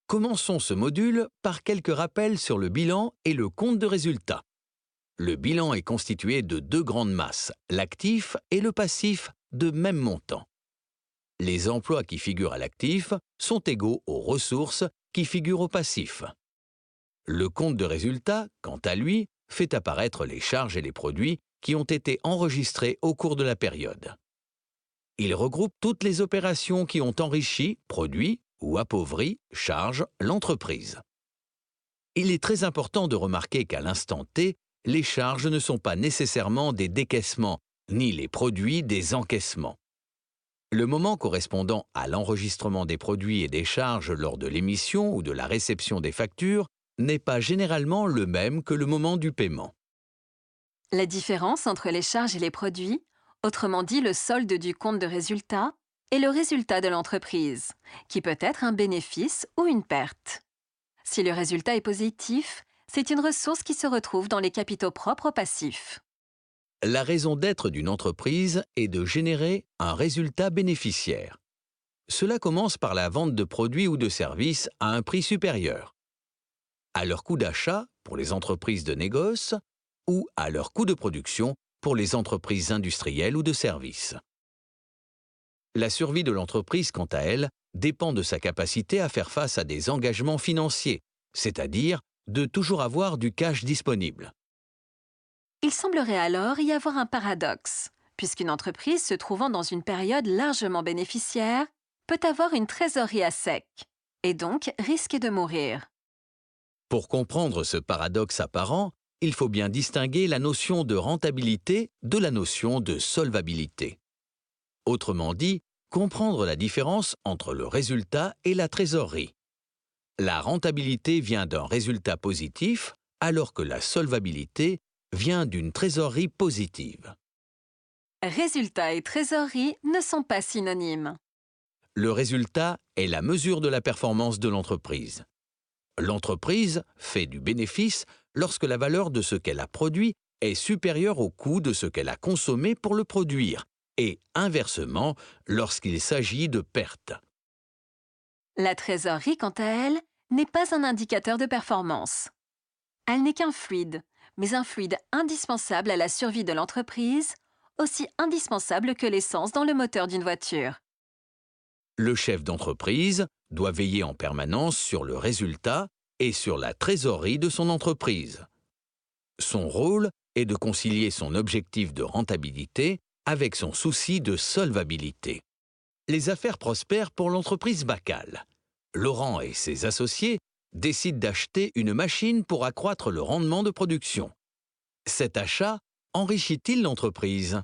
Commençons ce module par quelques rappels sur le bilan et le compte de résultat. Le bilan est constitué de deux grandes masses, l'actif et le passif de même montant. Les emplois qui figurent à l'actif sont égaux aux ressources qui figurent au passif. Le compte de résultat, quant à lui, fait apparaître les charges et les produits qui ont été enregistrés au cours de la période. Il regroupe toutes les opérations qui ont enrichi, produit ou appauvri, charge, l'entreprise. Il est très important de remarquer qu'à l'instant T, les charges ne sont pas nécessairement des décaissements, ni les produits des encaissements. Le moment correspondant à l'enregistrement des produits et des charges lors de l'émission ou de la réception des factures n'est pas généralement le même que le moment du paiement. La différence entre les charges et les produits, autrement dit le solde du compte de résultat, est le résultat de l'entreprise, qui peut être un bénéfice ou une perte. Si le résultat est positif, c'est une ressource qui se retrouve dans les capitaux propres passifs. La raison d'être d'une entreprise est de générer un résultat bénéficiaire. Cela commence par la vente de produits ou de services à un prix supérieur à leur coût d'achat pour les entreprises de négoce ou à leur coût de production pour les entreprises industrielles ou de services. La survie de l'entreprise, quant à elle, dépend de sa capacité à faire face à des engagements financiers, c'est-à-dire de toujours avoir du cash disponible. Il semblerait alors y avoir un paradoxe, puisqu'une entreprise se trouvant dans une période largement bénéficiaire peut avoir une trésorerie à sec, et donc risquer de mourir. Pour comprendre ce paradoxe apparent, il faut bien distinguer la notion de rentabilité de la notion de solvabilité. Autrement dit, comprendre la différence entre le résultat et la trésorerie. La rentabilité vient d'un résultat positif, alors que la solvabilité vient d'une trésorerie positive. Résultat et trésorerie ne sont pas synonymes. Le résultat est la mesure de la performance de l'entreprise. L'entreprise fait du bénéfice lorsque la valeur de ce qu'elle a produit est supérieure au coût de ce qu'elle a consommé pour le produire, et inversement lorsqu'il s'agit de pertes. La trésorerie, quant à elle, n'est pas un indicateur de performance. Elle n'est qu'un fluide, mais un fluide indispensable à la survie de l'entreprise, aussi indispensable que l'essence dans le moteur d'une voiture. Le chef d'entreprise doit veiller en permanence sur le résultat et sur la trésorerie de son entreprise. Son rôle est de concilier son objectif de rentabilité avec son souci de solvabilité. Les affaires prospèrent pour l'entreprise Bacal. Laurent et ses associés décident d'acheter une machine pour accroître le rendement de production. Cet achat enrichit-il l'entreprise?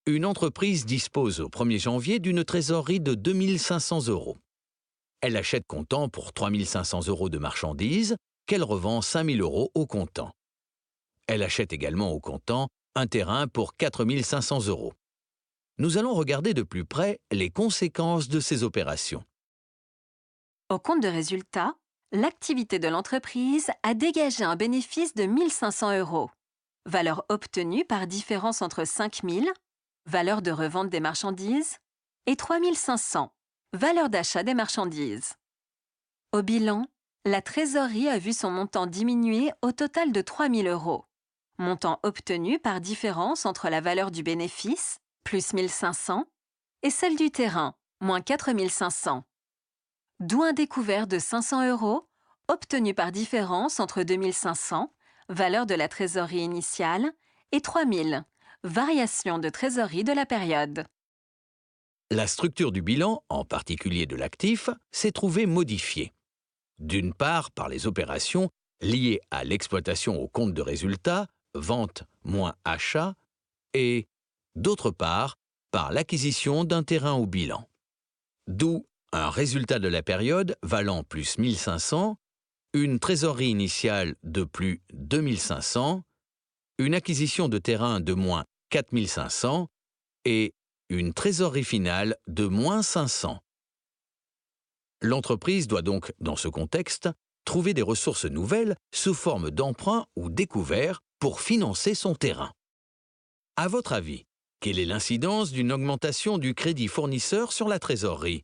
Une entreprise dispose au 1er janvier d'une trésorerie de 2 500 €. Elle achète comptant pour 3 500 € de marchandises qu'elle revend 5 000 € au comptant. Elle achète également au comptant un terrain pour 4 500 €. Nous allons regarder de plus près les conséquences de ces opérations. Au compte de résultat, l'activité de l'entreprise a dégagé un bénéfice de 1 500 €, valeur obtenue par différence entre 5 000, valeur de revente des marchandises, et 3 500, valeur d'achat des marchandises. Au bilan, la trésorerie a vu son montant diminuer au total de 3 000 €, montant obtenu par différence entre la valeur du bénéfice, plus 1 500, et celle du terrain, moins 4 500. D'où un découvert de 500 €, obtenu par différence entre 2 500, valeur de la trésorerie initiale, et 3 000, variation de trésorerie de la période. La structure du bilan, en particulier de l'actif, s'est trouvée modifiée. D'une part par les opérations liées à l'exploitation au compte de résultat, vente moins achat, et d'autre part par l'acquisition d'un terrain au bilan. D'où un résultat de la période valant plus 1 500, une trésorerie initiale de plus 2 500, une acquisition de terrain de moins 4 500 et une trésorerie finale de moins 500. L'entreprise doit donc, dans ce contexte, trouver des ressources nouvelles sous forme d'emprunts ou découverts pour financer son terrain. À votre avis, quelle est l'incidence d'une augmentation du crédit fournisseur sur la trésorerie?